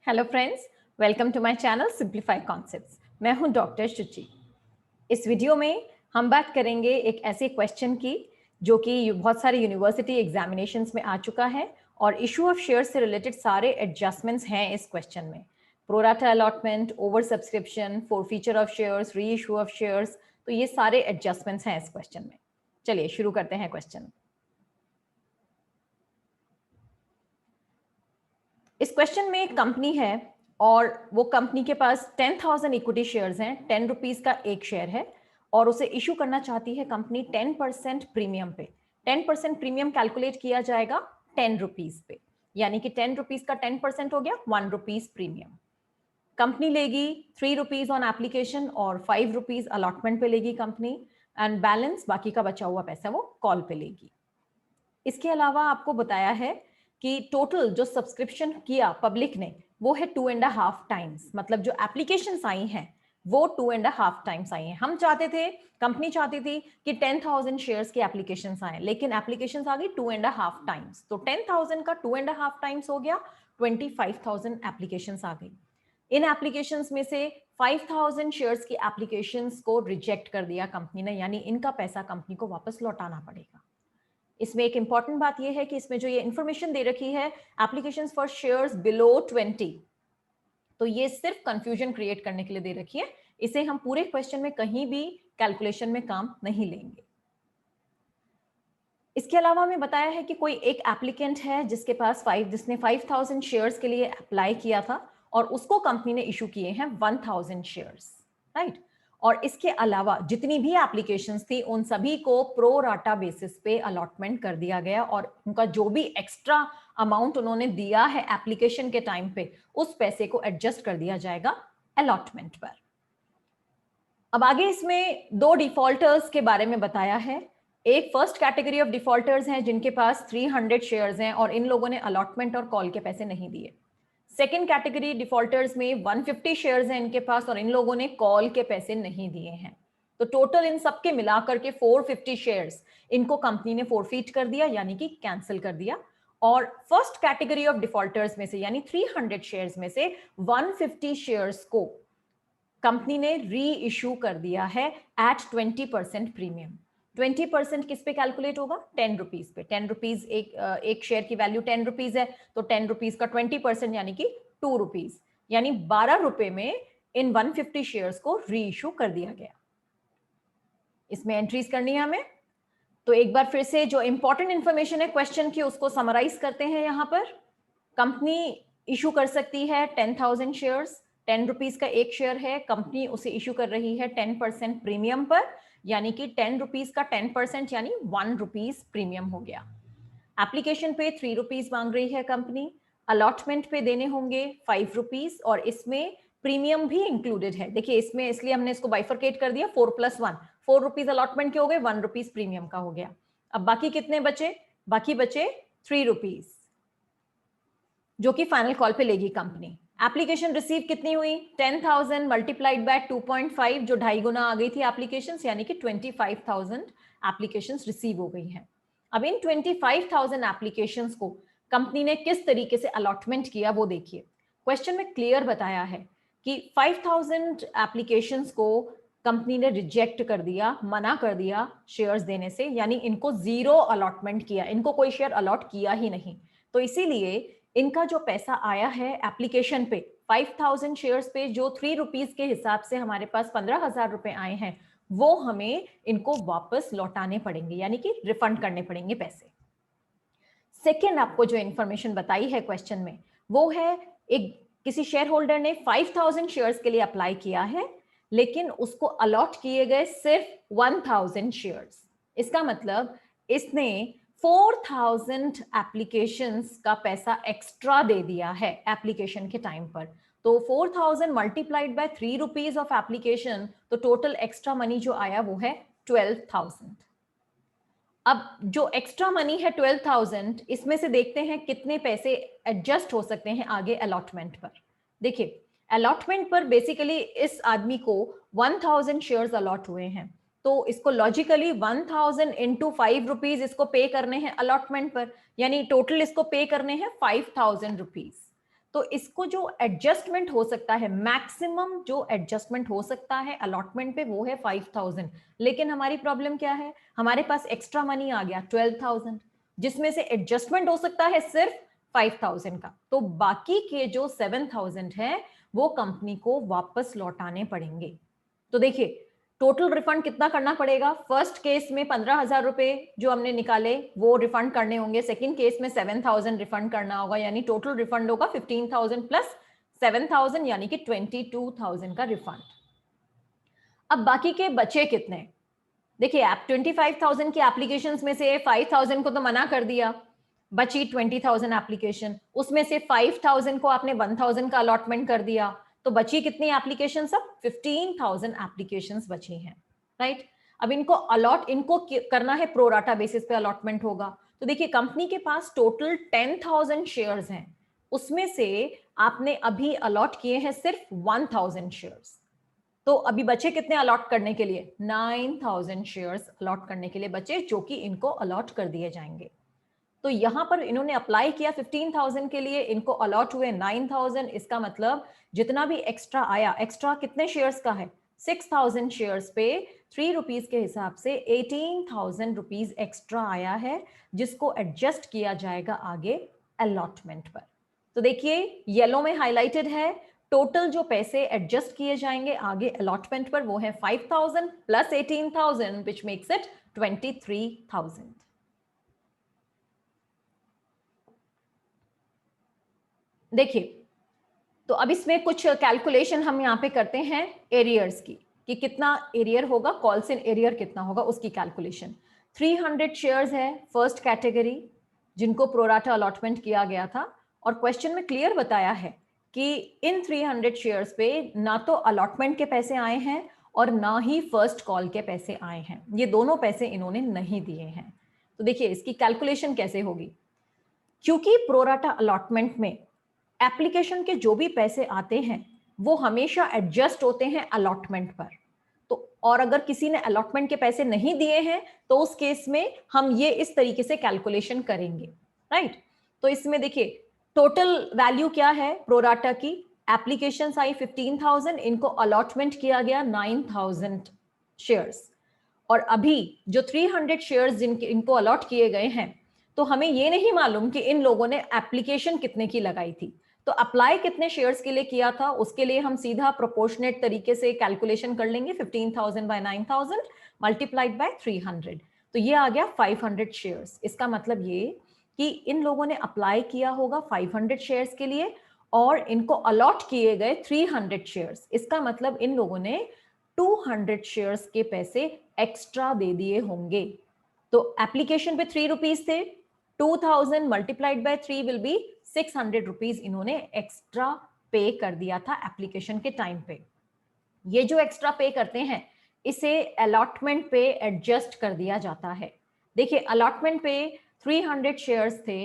Hello friends, welcome to my channel simplify concepts. मैं हूं doctor शुचि। इस वीडियो में हम बात करेंगे एक ऐसे क्वेश्चन की जो कि बहुत सारे यूनिवर्सिटी एग्जामिनेशंस में आ चुका है और इशू ऑफ शेयर्स से रिलेटेड सारे एडजस्टमेंट्स हैं इस क्वेश्चन में। Pro rata allotment, over subscription, forfeiture of shares, री इशू ऑफ शेयर्स, तो ये सारे एडजस्टमेंट्स हैं इस क्वेश्चन में। चलिए शुरू करते हैं क्वेश्चन। इस क्वेश्चन में एक कंपनी है और वो कंपनी के पास 10,000 इक्विटी शेयर्स हैं, 10 रुपीज का एक शेयर है और उसे इशू करना चाहती है कंपनी 10% प्रीमियम पे। 10% प्रीमियम कैलकुलेट किया जाएगा 10 रुपीज पे, यानी कि 10 रुपीज का 10% हो गया 1 रुपीज प्रीमियम। कंपनी लेगी 3 रुपीज ऑन एप्लीकेशन और 5 रुपीज अलॉटमेंट पे लेगी कंपनी, एंड बैलेंस बाकी का बचा हुआ पैसा वो कॉल पे लेगी। इसके अलावा आपको बताया है कि टोटल जो सब्सक्रिप्शन किया पब्लिक ने वो है 2.5 टाइम्स, मतलब जो एप्लीकेशंस आई हैं वो 2.5 टाइम्स आई हैं। हम चाहते थे, कंपनी चाहती थी कि 10,000 शेयर्स की एप्लीकेशंस आए, लेकिन एप्लीकेशंस आ गई 2.5 टाइम्स। तो 10,000 का 2.5 टाइम्स हो गया 25,000 एप्लीकेशंस आ गई। इन एप्लीकेशंस में से 5,000 शेयर्स की एप्लीकेशंस को रिजेक्ट कर दिया कंपनी ने, यानी इनका पैसा कंपनी को वापस लौटाना पड़ेगा। इसमें एक इंपॉर्टेंट बात यह है कि इसमें जो ये इंफॉर्मेशन दे रखी है एप्लीकेशंस फॉर शेयर्स बिलो 20, तो ये सिर्फ कंफ्यूजन क्रिएट करने के लिए दे रखी है। इसे हम पूरे क्वेश्चन में कहीं भी कैलकुलेशन में काम नहीं लेंगे। इसके अलावा हमें बताया है कि कोई एक एप्लीकेंट है जिसने 5,000 शेयर्स के लिए अप्लाई किया था और उसको कंपनी ने इशू किए हैं 1,000 शेयर्स, राइट। और इसके अलावा जितनी भी एप्लीकेशंस थी उन सभी को प्रो राटा बेसिस पे अलॉटमेंट कर दिया गया और उनका जो भी एक्स्ट्रा अमाउंट उन्होंने दिया है एप्लीकेशन के टाइम पे उस पैसे को एडजस्ट कर दिया जाएगा अलॉटमेंट पर। अब आगे इसमें दो डिफॉल्टर्स के बारे में बताया है। एक फर्स्ट कैटेगरी ऑफ डिफॉल्टर्स हैं जिनके पास 300 शेयर्स हैं और इन लोगों ने अलॉटमेंट और कॉल के पैसे नहीं दिए। सेकेंड कैटेगरी डिफॉल्टर्स में 150 शेयर्स हैं इनके पास और इन लोगों ने कॉल के पैसे नहीं दिए हैं। तो टोटल इन सबके मिलाकर के 450 शेयर्स इनको कंपनी ने फोरफीट कर दिया, यानी कि कैंसिल कर दिया। और फर्स्ट कैटेगरी ऑफ डिफॉल्टर्स में से यानी 300 शेयर्स में से 150 शेयर्स को कंपनी ने री इशू कर दिया है एट 20% प्रीमियम। 20% किस पे कैलकुलेट होगा? 10 रुपीज पे। 10 रुपीज एक शेयर की वैल्यू 10 रुपीज है, तो 10 रुपीज का 20% यानी कि 2 रुपीज, यानी 12 रुपए में इन 150 शेयर्स को री इशू कर दिया गया। इसमें एंट्रीज करनी है हमें, तो एक बार फिर से जो इंपॉर्टेंट इंफॉर्मेशन है क्वेश्चन की उसको समराइज करते हैं। यहां पर कंपनी इशू कर सकती है 10,000 शेयर्स, 10 रुपीज का एक शेयर है, कंपनी उसे इशू कर रही है 10% प्रीमियम पर, यानी कि 10 रुपीज का 10% यानी 1 रुपीज प्रीमियम हो गया। एप्लीकेशन पे 3 रुपीज मांग रही है कंपनी, अलॉटमेंट पे देने होंगे 5 रुपीज और इसमें प्रीमियम भी इंक्लूडेड है। देखिए इसमें इसलिए हमने इसको बाइफरकेट कर दिया 4+1, 4 रुपीज अलॉटमेंट के हो गए, 1 रुपीज प्रीमियम का हो गया। अब बाकी कितने बचे? बाकी बचे 3 रुपीज जो कि फाइनल कॉल पे लेगी कंपनी। एप्लीकेशन रिसीव कितनी हुई? 10,000 मल्टीप्लाइड बाय 2.5 जो 2.5 गुना आ गई थी एप्लीकेशंस, यानी कि 25,000 एप्लीकेशंस रिसीव हो गई हैं। अब इन 25,000 एप्लीकेशंस को कंपनी ने किस तरीके से अलॉटमेंट किया वो देखिए। क्वेश्चन में क्लियर बताया है कि 5,000 एप्लीकेशंस को कंपनी ने रिजेक्ट कर दिया, मना कर दिया शेयर्स देने से, यानी इनको जीरो अलॉटमेंट किया, इनको कोई शेयर अलॉट किया ही नहीं। तो इसीलिए इनका जो पैसा आया है एप्लीकेशन पे 5,000 शेयर्स पे, जो 3 रुपीज के हिसाब से हमारे पास 15,000 रुपए आए हैं, वो हमें इनको वापस लौटाने पड़ेंगे, यानी कि रिफंड करने पड़ेंगे पैसे। सेकेंड आपको जो इंफॉर्मेशन बताई है क्वेश्चन में वो है एक किसी शेयर होल्डर ने 5,000 शेयर्स के लिए अप्लाई किया है, लेकिन उसको अलॉट किए गए सिर्फ 1,000 शेयर्स। इसका मतलब इसने 4,000 एप्लीकेशंस का पैसा एक्स्ट्रा दे दिया है एप्लीकेशन के टाइम पर। तो 4,000 multiplied by 3 rupees of application, तो टोटल एक्स्ट्रा मनी जो आया वो है 12,000। अब जो एक्स्ट्रा मनी है 12,000, इसमें से देखते हैं कितने पैसे एडजस्ट हो सकते हैं आगे अलॉटमेंट पर। देखिए अलॉटमेंट पर बेसिकली इस आदमी को 1,000 शेयर्स अलॉट हुए हैं, तो इसको लॉजिकली 1,000 इंटू 5 रुपीज इसको पे करने हैं अलॉटमेंट पर, यानी टोटल इसको पे करने हैं 5,000 रुपीज। तो इसको जो एडजस्टमेंट हो सकता है, मैक्सिमम जो एडजस्टमेंट हो सकता है अलॉटमेंट पे वो है 5000, लेकिन हमारी प्रॉब्लम क्या है, हमारे पास एक्स्ट्रा मनी आ गया 12000, जिसमें से एडजस्टमेंट हो सकता है सिर्फ 5000 का, तो बाकी के जो 7000 है वो कंपनी को वापस लौटाने पड़ेंगे। तो देखिए टोटल रिफंड कितना करना पड़ेगा, फर्स्ट केस में 15,000 रुपए जो हमने निकाले वो रिफंड करने होंगे, सेकंड केस में 7,000 रिफंड करना होगा, यानी टोटल रिफंड होगा 15,000 प्लस 7,000 यानी कि 22,000 का रिफंड। अब बाकी के बचे कितने, देखिए आप 25,000 की एप्लीकेशंस में से 5,000 को तो मना कर दिया, बची 20,000 एप्लीकेशन, उसमें से 5,000 को आपने 1,000 का अलॉटमेंट कर दिया, तो बची कितनी एप्लीकेशन, सब 15,000 एप्लीकेशंस बची हैं, राइट। अब इनको करना है प्रोराटा बेसिस पे अलॉटमेंट होगा। तो देखिए कंपनी के पास टोटल 10,000 शेयर्स हैं, उसमें से आपने अभी अलॉट किए हैं सिर्फ 1,000 शेयर्स, तो अभी बचे कितने अलॉट करने के लिए, 9,000 शेयर्स अलॉट करने के लिए बचे, जो कि इनको अलॉट कर दिए जाएंगे। तो यहां पर इन्होंने अप्लाई किया 15,000 के लिए, इनको अलॉट हुए 9,000, इसका मतलब जितना भी एक्स्ट्रा आया, एक्स्ट्रा कितने शेयर्स का है, 6,000 शेयर्स पे 3 रुपीज के हिसाब से 18,000 रुपीज एक्स्ट्रा आया है, जिसको एडजस्ट किया जाएगा आगे अलॉटमेंट पर। तो देखिए येलो में हाईलाइटेड है, टोटल जो पैसे एडजस्ट किए जाएंगे आगे अलॉटमेंट पर वो है 5,000 प्लस 18,000 विच मेक्स इट 23,000। देखिए तो अब इसमें कुछ कैलकुलेशन हम यहाँ पे करते हैं एरियर्स की, कि कितना एरियर होगा, कॉल्स इन एरियर कितना होगा उसकी कैलकुलेशन। 300 शेयर्स है फर्स्ट कैटेगरी जिनको प्रोराटा अलॉटमेंट किया गया था, और क्वेश्चन में क्लियर बताया है कि इन 300 शेयर्स पे ना तो अलॉटमेंट के पैसे आए हैं और ना ही फर्स्ट कॉल के पैसे आए हैं, ये दोनों पैसे इन्होंने नहीं दिए हैं। तो देखिए इसकी कैलकुलेशन कैसे होगी, क्योंकि प्रोराटा अलॉटमेंट में एप्लीकेशन के जो भी पैसे आते हैं वो हमेशा एडजस्ट होते हैं अलॉटमेंट पर, तो और अगर किसी ने अलॉटमेंट के पैसे नहीं दिए हैं तो उस केस में हम ये इस तरीके से कैलकुलेशन करेंगे, राइट। तो इसमें देखिए टोटल वैल्यू क्या है प्रोराटा की, एप्लीकेशंस आई 15,000, इनको अलॉटमेंट किया गया 9,000 शेयर्स, और अभी जो 300 शेयर्स जिनके इनको अलॉट किए गए हैं, तो हमें ये नहीं मालूम कि इन लोगों ने एप्लीकेशन कितने की लगाई थी, तो अप्लाई कितने शेयर्स के लिए किया था, उसके लिए हम सीधा प्रोपोर्शनेट तरीके से कैलकुलेशन कर लेंगे, 15,000 बाय 9,000 मल्टीप्लाइड बाय 300, तो ये आ गया 500 शेयर्स। इसका मतलब ये कि इन लोगों ने अप्लाई किया होगा 500 शेयर्स के लिए और इनको अलॉट किए गए 300 शेयर्स, इसका मतलब इन लोगों ने 200 शेयर्स के पैसे एक्स्ट्रा दे दिए होंगे। तो एप्लीकेशन पे 3 रुपीज थे, 2000 multiplied by 3 will be 600 rupees इन्होंने एक्स्ट्रा पे कर दिया था एप्लीकेशन के टाइम पे। ये जो एक्स्ट्रा पे करते हैं इसे अलॉटमेंट पे एडजस्ट कर दिया जाता है। देखिए अलॉटमेंट पे 300 शेयर्स थे,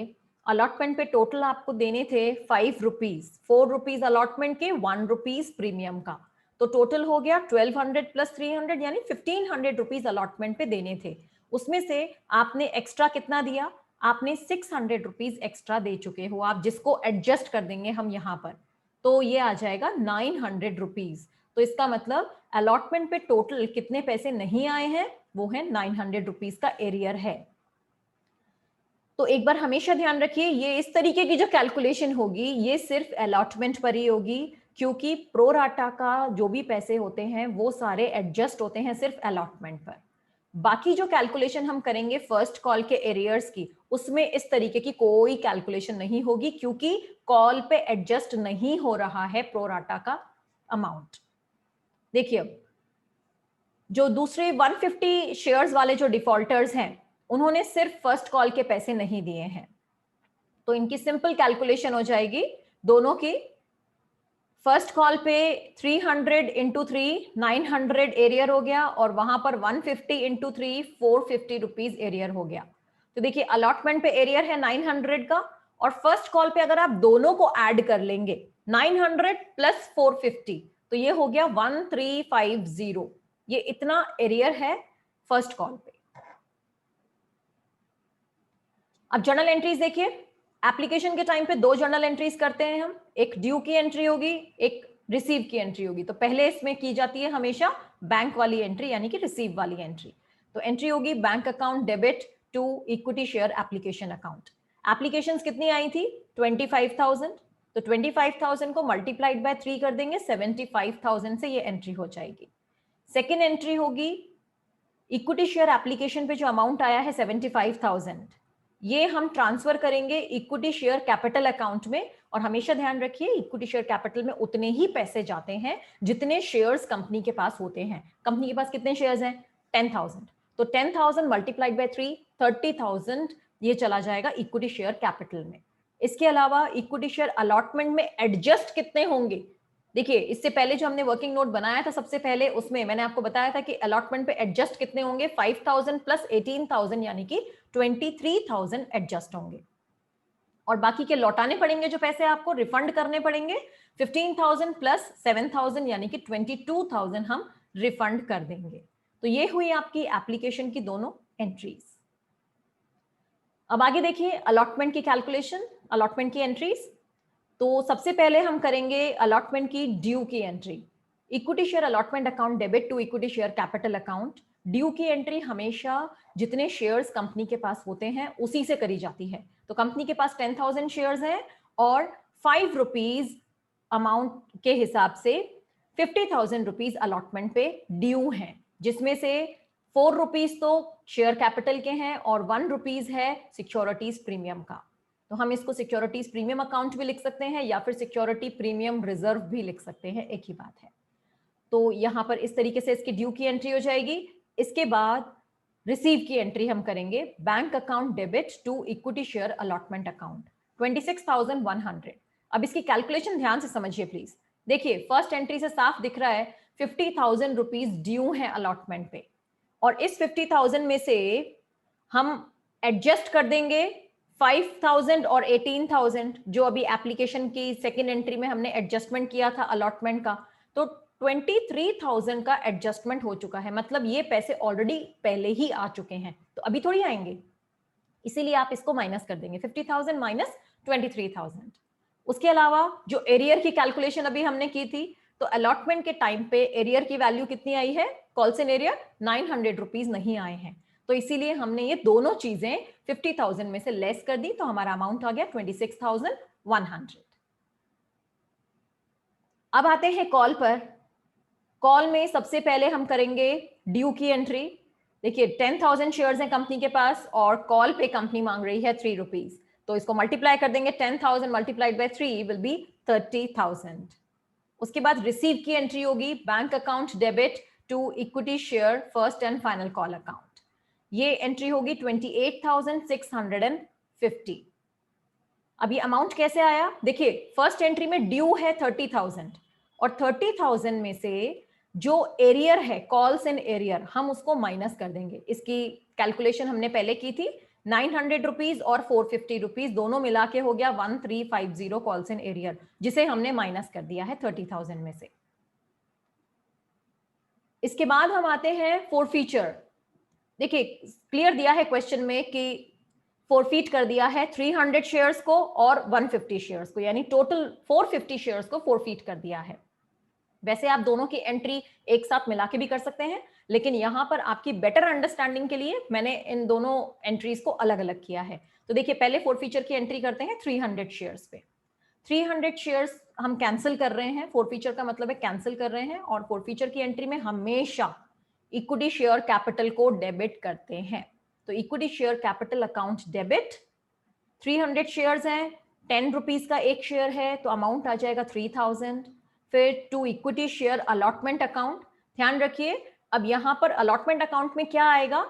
अलॉटमेंट पे टोटल आपको देने थे 5 रुपीज, 4 रुपीज अलॉटमेंट के, 1 रुपीज प्रीमियम का, तो टोटल हो गया 1200 प्लस 300 यानी 1500 रुपीज अलॉटमेंट पे देने थे। उसमें से आपने एक्स्ट्रा कितना दिया, आपने 600 रुपीज एक्स्ट्रा दे चुके हो आप, जिसको एडजस्ट कर देंगे हम यहाँ पर, तो ये आ जाएगा 900 रुपीज। तो इसका मतलब अलॉटमेंट पे टोटल कितने पैसे नहीं आए हैं, वो है 900 रुपीज का एरियर है। तो एक बार हमेशा ध्यान रखिए ये इस तरीके की जो कैलकुलेशन होगी ये सिर्फ अलॉटमेंट पर ही होगी, क्योंकि प्रोराटा का जो भी पैसे होते हैं वो सारे एडजस्ट होते हैं सिर्फ अलॉटमेंट पर। बाकी जो कैलकुलेशन हम करेंगे फर्स्ट कॉल के एरियर्स की, उसमें इस तरीके की कोई कैलकुलेशन नहीं होगी, क्योंकि कॉल पे एडजस्ट नहीं हो रहा है प्रोराटा का अमाउंट। देखिए अब जो दूसरे 150 शेयर्स वाले जो डिफॉल्टर्स हैं उन्होंने सिर्फ फर्स्ट कॉल के पैसे नहीं दिए हैं, तो इनकी सिंपल कैलकुलेशन हो जाएगी दोनों की। फर्स्ट कॉल पे 300 इंटू 3 900 एरियर हो गया, और वहां पर 150 इंटू 3 450 रुपीज एरियर हो गया। तो देखिए अलॉटमेंट पे एरियर है 900 का, और फर्स्ट कॉल पे अगर आप दोनों को ऐड कर लेंगे 900 प्लस 450 तो ये हो गया 1350, ये इतना एरियर है फर्स्ट कॉल पे। अब जर्नल एंट्रीज देखिए, एप्लीकेशन के टाइम पे 2 जर्नल एंट्रीज करते हैं हम, एक ड्यू की एंट्री होगी, एक रिसीव की एंट्री होगी। तो पहले इसमें की जाती है हमेशा बैंक वाली एंट्री, यानी कि रिसीव वाली एंट्री। तो एंट्री होगी bank account debit to equity share application account. Applications कितनी आई थी? 25,000। तो 25,000 को मल्टीप्लाइड बाय 3 कर देंगे, 75,000 से ये एंट्री हो जाएगी। सेकेंड एंट्री होगी इक्विटी शेयर एप्लीकेशन पे जो अमाउंट आया है 75,000, ये हम ट्रांसफर करेंगे इक्विटी शेयर कैपिटल अकाउंट में। और हमेशा ध्यान रखिए इक्विटी शेयर कैपिटल में उतने ही पैसे जाते हैं जितने शेयर्स कंपनी के पास होते हैं। कंपनी के पास कितने शेयर्स हैं? 10,000। तो 10,000 मल्टीप्लाइड बाय 3, 30,000 ये चला जाएगा इक्विटी शेयर कैपिटल में। इसके अलावा इक्विटी शेयर अलॉटमेंट में एडजस्ट कितने होंगे? देखिए इससे पहले जो हमने वर्किंग नोट बनाया था सबसे पहले, उसमें मैंने आपको बताया था कि अलॉटमेंट पे एडजस्ट कितने होंगे? 5,000 प्लस 18,000 यानी कि 23,000 एडजस्ट होंगे। और बाकी के लौटाने पड़ेंगे जो पैसे आपको रिफंड करने पड़ेंगे, 15,000 प्लस 7,000 यानी कि 22,000 हम रिफंड कर देंगे। तो ये हुई आपकी एप्लीकेशन की दोनों एंट्रीज। अब आगे देखिए अलॉटमेंट की कैलकुलेशन, अलॉटमेंट की एंट्रीज। तो सबसे पहले हम करेंगे अलॉटमेंट की ड्यू की entry. Equity share allotment account debit to equity share capital account. Due की एंट्री हमेशा जितने शेयर्स कंपनी के पास होते हैं उसी से करी जाती है। तो कंपनी के पास 10,000 शेयर्स हैं और 5 रुपीज अमाउंट के हिसाब से 50,000 रुपीज अलॉटमेंट पे ड्यू हैं, जिसमें से 4 रुपीज तो शेयर कैपिटल के हैं और 1 रुपीज है सिक्योरिटीज प्रीमियम का। तो हम इसको सिक्योरिटीज प्रीमियम अकाउंट भी लिख सकते हैं या फिर सिक्योरिटी प्रीमियम रिजर्व भी लिख सकते हैं, एक ही बात है। तो यहां पर इस तरीके से इसकी ड्यू की एंट्री हो जाएगी। इसके बाद रिसीव की एंट्री हम करेंगे bank account debit to equity share allotment account 26,100। अब इसकी कैलकुलेशन ध्यान से समझिए प्लीज। देखिए फर्स्ट एंट्री से साफ दिख रहा है 50,000 रुपीज ड्यू है अलॉटमेंट पे, और इस 50,000 में से हम एडजस्ट कर देंगे 5,000 और 18,000 जो अभी एप्लीकेशन की सेकेंड एंट्री में हमने एडजस्टमेंट किया था अलॉटमेंट का। तो 23,000 का एडजस्टमेंट हो चुका है, मतलब ये पैसे ऑलरेडी पहले ही आ चुके हैं, तो अभी थोड़ी आएंगे, इसीलिए आप इसको माइनस कर देंगे 50,000 माइनस 23,000। उसके अलावा जो एरियर की कैलकुलेशन अभी हमने की थी, तो अलॉटमेंट के टाइम पे एरियर की वैल्यू कितनी आई है? कॉल्सन एरियर 900 रुपीज नहीं आए हैं, तो इसीलिए हमने ये दोनों चीजें 50,000 में से लेस कर दी, तो हमारा अमाउंट आ गया 26,100। अब आते हैं कॉल पर। कॉल में सबसे पहले हम करेंगे ड्यू की एंट्री। देखिए 10,000 शेयर्स हैं कंपनी के पास और कॉल पे कंपनी मांग रही है 3 रुपीज, तो इसको मल्टीप्लाई कर देंगे, 10,000 मल्टीप्लाइड बाय 3 विल बी 30,000। उसके बाद रिसीव की एंट्री होगी bank account debit to equity share first and final call account. ये एंट्री होगी 28,650। अब ये अमाउंट कैसे आया? देखिए फर्स्ट एंट्री में ड्यू है 30,000 और 30,000 में से जो एरियर है कॉल्स एंड एरियर हम उसको माइनस कर देंगे। इसकी कैलकुलेशन हमने पहले की थी, 900 रुपीज और 450 रुपीज दोनों मिला के हो गया 1350 कॉल्स एंड एरियर, जिसे हमने माइनस कर दिया है 30,000 में से। इसके बाद हम आते हैं फोरफीचर। देखिए क्लियर दिया है क्वेश्चन में कि फोरफीट कर दिया है 300 शेयर्स को और 150 शेयर्स को, यानी टोटल 450 शेयर्स को फोरफीट कर दिया है। वैसे आप दोनों की एंट्री एक साथ मिला के भी कर सकते हैं, लेकिन यहां पर आपकी बेटर अंडरस्टैंडिंग के लिए मैंने इन दोनों एंट्रीज को अलग अलग किया है। तो देखिए पहले फोरफीचर की एंट्री करते हैं 300 शेयर्स पे। 300 शेयर्स हम कैंसिल कर रहे हैं, फोरफीचर का मतलब है कैंसिल कर रहे हैं, और फोरफीचर की एंट्री में हमेशा इक्विटी शेयर कैपिटल को डेबिट करते हैं। तो equity share capital account debit, 300 shares हैं, 10 रुपीज का एक शेयर है, तो अमाउंट आ जाएगा 3,000। फिर to equity share allotment account, ध्यान रखिए अब यहां पर अलॉटमेंट अकाउंट में क्या आएगा?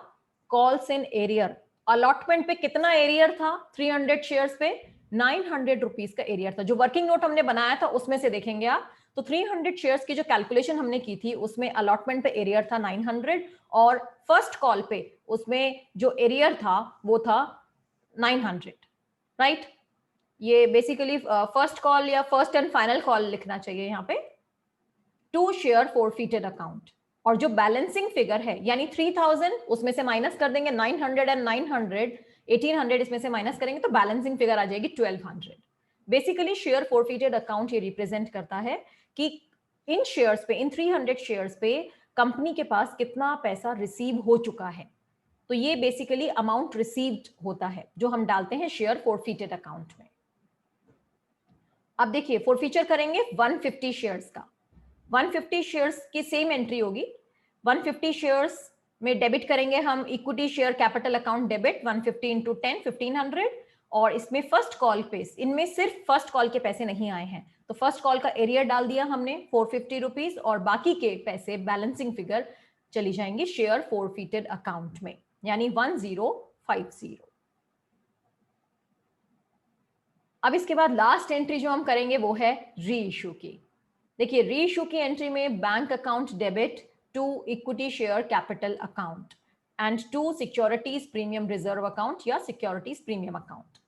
Calls in arrear. अलॉटमेंट पे कितना एरियर था? 300 शेयर्स पे 900 रुपीज का एरियर था। जो वर्किंग नोट हमने बनाया था उसमें से देखेंगे आप, तो 300 शेयर्स की जो कैलकुलेशन हमने की थी उसमें अलॉटमेंट पे एरियर था 900 और फर्स्ट कॉल पे उसमें जो एरियर था वो था 900, राइट? ये बेसिकली फर्स्ट कॉल या फर्स्ट एंड फाइनल कॉल लिखना चाहिए यहाँ पे, टू शेयर फोरफीटेड अकाउंट। और जो बैलेंसिंग फिगर है यानी 3,000 उसमें से माइनस कर देंगे 900 एंड 900 1800 इसमें से माइनस करेंगे तो बैलेंसिंग फिगर आ जाएगी 1200। बेसिकली शेयर फोरफिटेड अकाउंट ये रिप्रेजेंट करता है कि इन शेयर्स पे, इन 300 शेयर्स पे कंपनी के पास कितना पैसा रिसीव हो चुका है। तो ये बेसिकली अमाउंट रिसीव्ड होता है जो हम डालते हैं शेयर फोरफिटेड अकाउंट में। अब देखिए फोरफीचर करेंगे 150 शेयर्स का। 150 शेयर्स की सेम एंट्री होगी। 150 शेयर्स में डेबिट करेंगे हम equity share capital account debit 150 into 10 1500, और इसमें फर्स्ट कॉल पे, इनमें सिर्फ फर्स्ट कॉल के पैसे नहीं आए हैं तो फर्स्ट कॉल का एरिया डाल दिया हमने 450 रुपीज, और बाकी के पैसे बैलेंसिंग फिगर चली जाएंगी शेयर फोरफिटेड अकाउंट में, यानी 1050। अब इसके बाद लास्ट एंट्री जो हम करेंगे वो है री इशू की। देखिए री इशू की एंट्री में bank account debit to equity share capital account and to securities premium reserve account या securities premium account.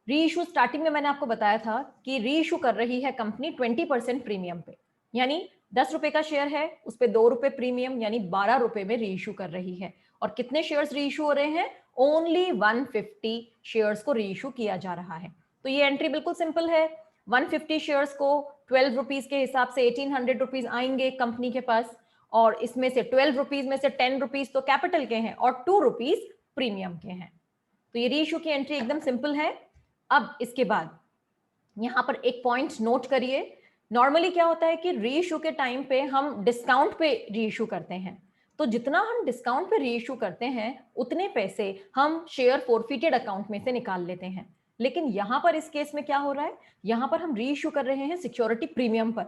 Reissue starting में मैंने आपको बताया था कि री इशू कर रही है कंपनी 20% प्रीमियम पे, यानी 10 रुपए का शेयर है उस पे 2 रुपए प्रीमियम, यानी 12 रुपए में री इशू कर रही है। और कितने शेयर्स री इशू हो रहे हैं? ओनली 150 शेयर्स को री इशू किया जा रहा है। तो ये एंट्री बिल्कुल सिंपल है। 150 शेयर्स को 12 रुपीज के हिसाब से 1800 रुपीज आएंगे कंपनी के पास, और इसमें से 12 रुपीज में से 10 रुपीज तो कैपिटल के हैं और 2 रुपीज प्रीमियम के हैं। तो ये री इशू की एंट्री एकदम सिंपल है। अब इसके बाद यहां पर एक पॉइंट नोट करिए। नॉर्मली क्या होता है कि री इशू के टाइम पे हम डिस्काउंट पे री इशू करते हैं, तो जितना हम डिस्काउंट पे री इशू करते हैं उतने पैसे हम शेयर फोरफिटेड अकाउंट में से निकाल लेते हैं। लेकिन यहां पर इस केस में क्या हो रहा है, यहां पर हम री इशू कर रहे हैं सिक्योरिटी प्रीमियम पर,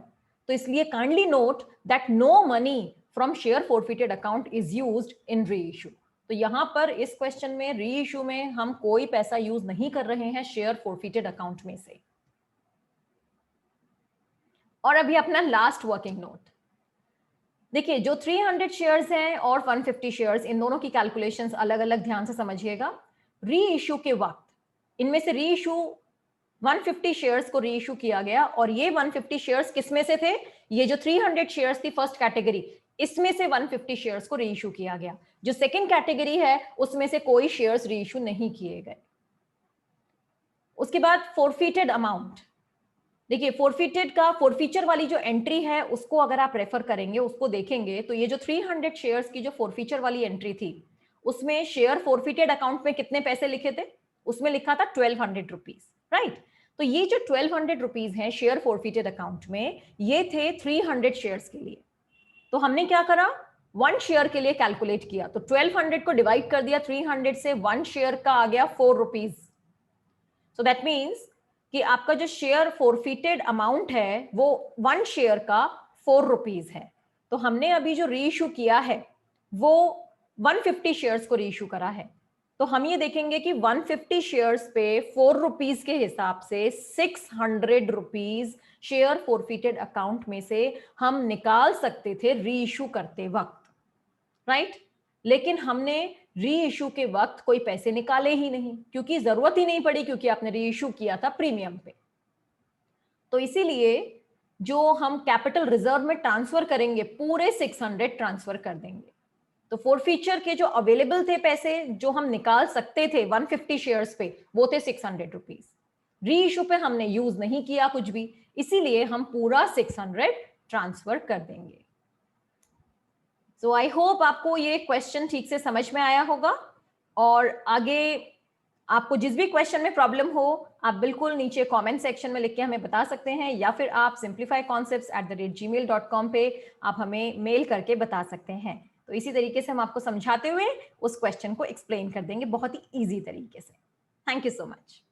तो इसलिए kindly note that no money from share forfeited account is used in reissue. तो यहां पर इस क्वेश्चन में री इशू में हम कोई पैसा यूज नहीं कर रहे हैं शेयर फोरफिटेड अकाउंट में से। और अभी अपना लास्ट वर्किंग नोट देखिए, जो 300 शेयर्स हैं और 150 शेयर्स, इन दोनों की कैलकुलेशंस अलग अलग ध्यान से समझिएगा। री इशू के वक्त इनमें से री इशू 150 शेयर्स को री इशू किया गया, और ये 150 शेयर्स किसमें से थे? ये जो 300 शेयर्स थी फर्स्ट कैटेगरी, इसमें से 150 शेयर्स को री इशू किया गया। जो सेकंड कैटेगरी है उसमें से कोई शेयर्स री इशू नहीं किए गए। उसके बाद फोरफिटेड अमाउंट, देखिए फोरफिटेड का फोरफीचर वाली जो एंट्री है उसको अगर आप रेफर करेंगे, उसको देखेंगे, तो ये जो 300 शेयर्स की जो फोरफीचर वाली एंट्री थी उसमें शेयर फोरफिटेड अकाउंट में कितने पैसे लिखे थे? उसमें लिखा था 1200 रुपीज, राइट। तो ये जो 1200 रुपीज है शेयर फोरफिटेड अकाउंट में, ये थे 300 शेयर्स के लिए। तो हमने क्या करा, 1 शेयर के लिए कैलकुलेट किया, तो 1200 को डिवाइड कर दिया 300 से, 1 शेयर का आ गया 4 रुपीज। सो दैट मीन्स कि आपका जो शेयर फोरफिटेड अमाउंट है वो 1 शेयर का 4 रुपीज है। तो हमने अभी जो री इशू किया है वो 150 शेयर्स को री इशू करा है। तो हम ये देखेंगे कि 150 शेयर्स पे 4 रुपीज के हिसाब से 600 रुपीज शेयर फोरफिटेड अकाउंट में से हम निकाल सकते थे री इशू करते वक्त, राइट। लेकिन हमने री इशू के वक्त कोई पैसे निकाले ही नहीं, क्योंकि जरूरत ही नहीं पड़ी, क्योंकि आपने री इशू किया था प्रीमियम पे। तो इसीलिए जो हम कैपिटल रिजर्व में ट्रांसफर करेंगे पूरे 600 ट्रांसफर कर देंगे। तो फोरफीचर के जो अवेलेबल थे पैसे जो हम निकाल सकते थे 150 शेयर्स पे, वो थे 600 रुपीज। री इशू पे हमने यूज नहीं किया कुछ भी, इसीलिए हम पूरा 600 ट्रांसफर कर देंगे। सो आई होप आपको ये क्वेश्चन ठीक से समझ में आया होगा, और आगे आपको जिस भी क्वेश्चन में प्रॉब्लम हो आप बिल्कुल नीचे कमेंट सेक्शन में लिख के हमें बता सकते हैं, या फिर आप simplifyconcepts@gmail.com पे आप हमें मेल करके बता सकते हैं। तो इसी तरीके से हम आपको समझाते हुए उस क्वेश्चन को एक्सप्लेन कर देंगे बहुत ही ईजी तरीके से। Thank you so much.